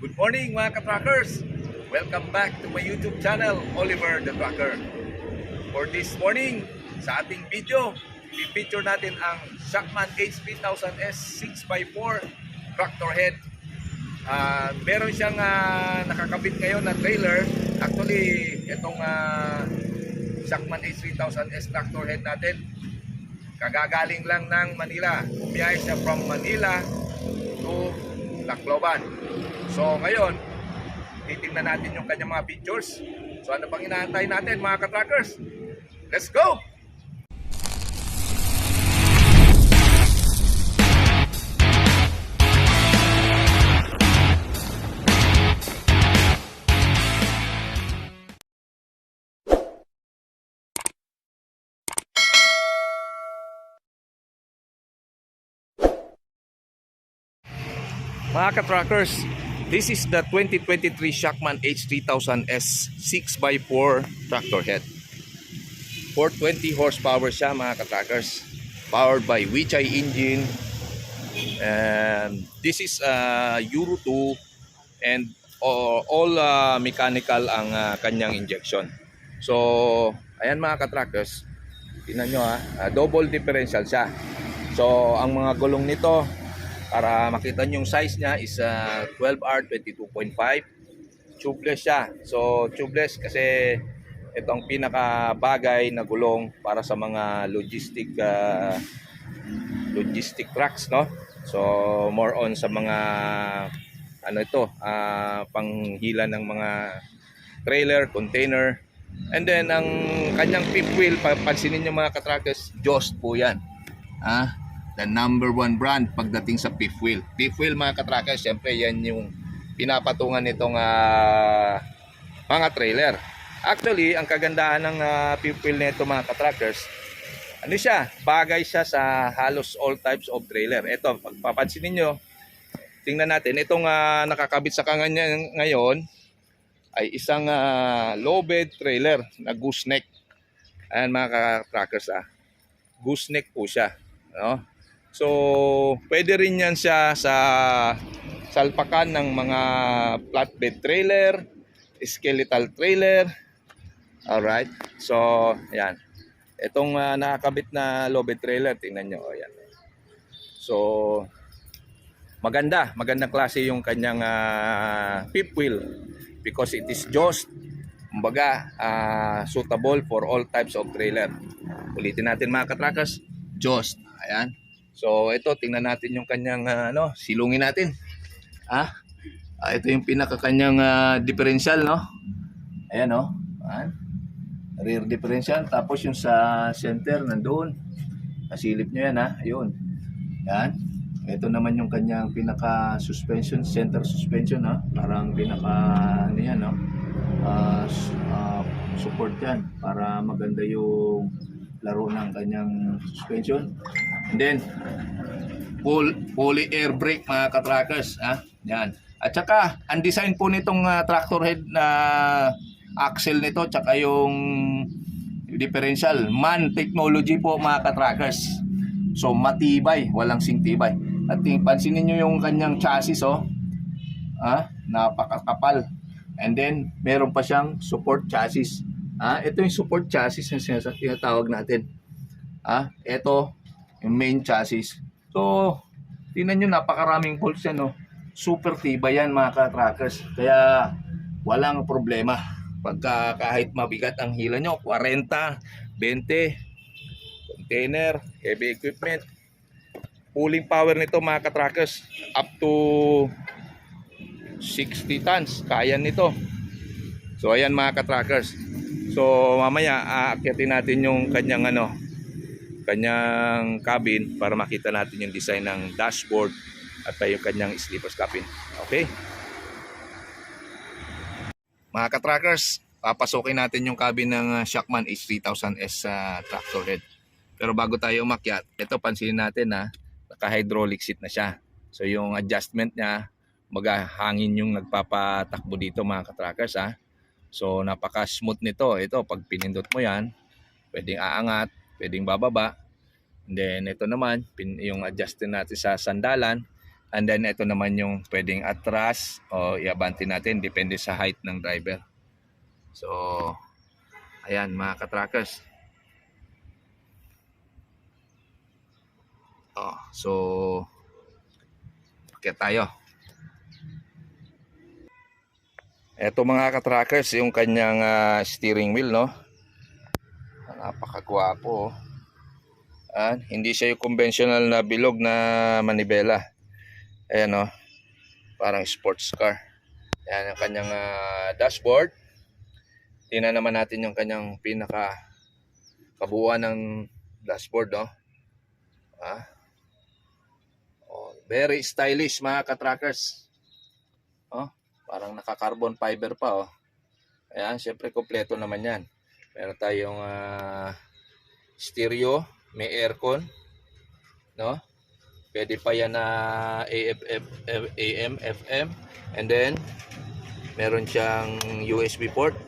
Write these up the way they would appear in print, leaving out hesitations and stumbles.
Good morning mga ka-trackers! Welcome back to my YouTube channel, Oliver the Tracker. For this morning, sa ating video, i-feature natin ang Shackman H3000S 6x4 tractor head. Meron siyang nakakabit ngayon na trailer. Actually, itong Shackman H3000S tractor head natin, kagagaling lang ng Manila. Bumiyahe siya from Manila to Tacloban. So ngayon, titingnan natin yung kanyang mga pictures. So ano pang inaantay natin mga ka-trackers? Let's go! Mga ka-trackers, this is the 2023 Shackman H3000S 6x4 tractor head. 420 horsepower siya mga ka-trackers. Powered by Weichai engine. And this is Euro 2 and all mechanical ang kanyang injection. So, ayan mga ka-trackers. Tingnan nyo double differential siya. So, ang mga gulong nito, para makita nyo yung size niya is 12R 22.5. Tubeless siya. So tubeless kasi ito ang pinakabagay na gulong para sa mga logistic trucks, no? So more on sa mga panghila ng mga trailer, container. And then ang kanyang fifth wheel, pansinin nyo mga ka-trackers, Jost po yan. The number one brand pagdating sa fifth wheel. Fifth wheel mga ka-trackers, syempre yan yung pinapatungan nitong mga trailer. Actually, ang kagandahan ng fifth wheel nito mga ka-trackers, ano siya? Bagay siya sa halos all types of trailer. Ito, pagpapansin niyo, tingnan natin, itong nakakabit sa kanya ngayon ay isang low bed trailer na gooseneck. Ayan mga ka-trackers, gooseneck po siya, no? So, pwede rin yan siya sa salpakan ng mga flatbed trailer, skeletal trailer. Alright. So, ayan. Itong nakakabit na low bed trailer, tingnan nyo. Ayan. So, magandang klase yung kanyang fifth wheel because it is just, kumbaga, suitable for all types of trailer. Ulitin natin mga ka-trackers, just. Ayan. So ito, tingnan natin yung kanyang silungin natin. Ito yung pinakakanyang differential, no? Ayan, no? Rear differential. Tapos yung sa center nandoon. Nasilip nyo yan, ayun. Yan. Ito naman yung kanyang pinaka suspension, center suspension, parang pinaka support yan para maganda yung laro ng kanyang suspension. And then fully air brake mga ka-trackers, yan. At saka ang design po nitong tractor head na axle nito tsaka yung differential MAN technology po mga ka-trackers. So matibay, walang singtibay. At pansinin niyo yung kanyang chassis, napakakapal. And then meron pa siyang support chassis. Ito yung support chassis na tinatawag natin. Ito yung main chassis. So, tingnan nyo, napakaraming bolts yan, no? Super tibay yan mga ka-trackers. Kaya, walang problema. Pagka kahit mabigat ang hila nyo, 40, 20, container, heavy equipment. Pulling power nito mga ka-trackers, up to 60 tons. Kaya nito. So, ayan mga ka-trackers. So, mamaya, aakyatin natin yung kanyang kanyang cabin para makita natin yung design ng dashboard at yung kanyang sleeper cabin. Okay? Mga ka-trackers, papasokin natin yung cabin ng Shackman H3000S tractor head. Pero bago tayo umakyat, ito pansinin natin naka-hydraulic seat na siya. So yung adjustment niya, hangin yung nagpapatakbo dito mga ka-trackers. So napaka-smooth nito. Ito, pag pinindot mo yan, pwedeng aangat, pwedeng bababa. And then ito naman, yung adjustin natin sa sandalan. And then ito naman yung pwedeng atras o iabante natin, depende sa height ng driver. So, ayan mga katrackers. So, pakit tayo. Ito mga katrackers, yung kanyang steering wheel, no? Napakagwapo. Hindi siya yung conventional na bilog na manibela. Ayan, no? Parang sports car. Ayan ang kanyang dashboard. Tingnan naman natin yung kanyang pinaka kabuuan ng dashboard, no? Very stylish mga katrackers. Parang naka-carbon fiber pa, oh. Ayan, syempre kompleto naman yan. Meron tayong stereo, may aircon, no? Pwede pa yan na AM, FM, and then meron siyang USB port.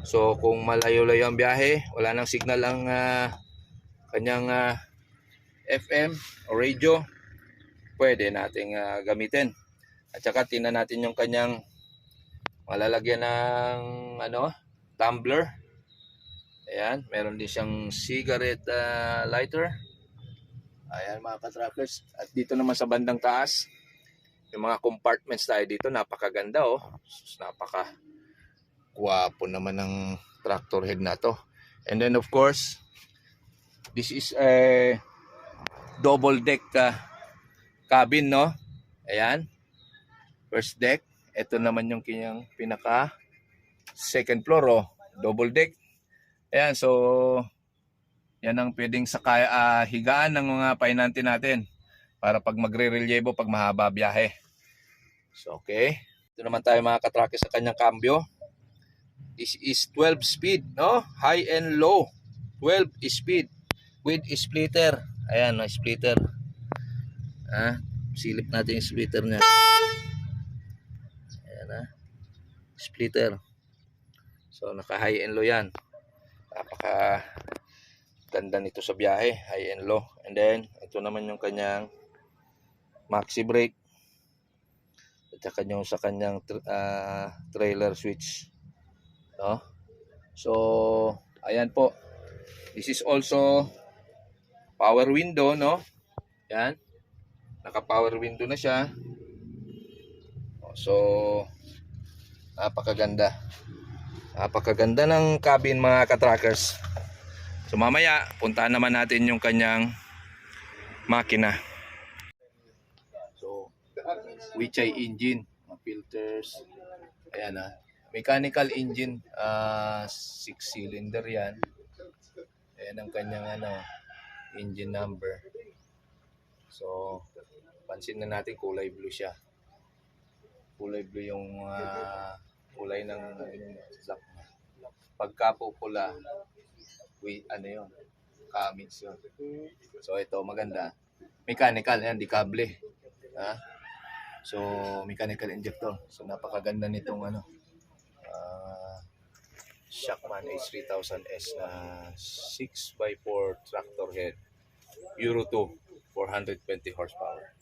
So kung malayo-layo ang biyahe, wala nang signal ang kanyang FM o radio, pwede nating gamitin. At saka tingnan natin yung kanyang malalagyan ng tumbler. Ayan, meron din siyang cigarette lighter. Ayan mga katrackers. At dito naman sa bandang taas, yung mga compartments tayo dito, napakaganda, oh. Napaka gwapo naman ng tractor head na to. And then of course, this is a double deck cabin, no? Ayan, first deck. Ito naman yung kanyang pinaka second floor, oh. Double deck. Ayan, so yan ang pwedeng higaan ng mga painante natin para pag magre-relievo, pag mahaba biyahe. So okay, ito naman tayo mga katrackers sa kanyang cambio. This is 12 speed, no? High and low. 12 speed with splitter. Ayan, no, splitter. Silip natin yung splitter niya. Ayan, splitter. So naka high and low yan. Napaka ganda nito sa biyahe, high and low. And then ito naman yung kanyang maxi brake at saka yung sa kanyang trailer switch, no? So ayan po, this is also power window, no? Yan, naka power window na siya. So napakaganda ng cabin mga katrackers. So mamaya puntahan naman natin yung kanyang makina. So Weichai engine, filters. Ayan, mechanical engine, 6-cylinder yan. Ayan ang kanyang engine number. So pansin na natin kulay blue siya. Kulay blue yung kulay ng lock. Pagka po pula, yun, Cummins yun. So ito maganda, mechanical yan, di kable. So mechanical injector. So napakaganda nitong Shackman H3000S na 6x4 tractor head, Euro 2, 420 horsepower.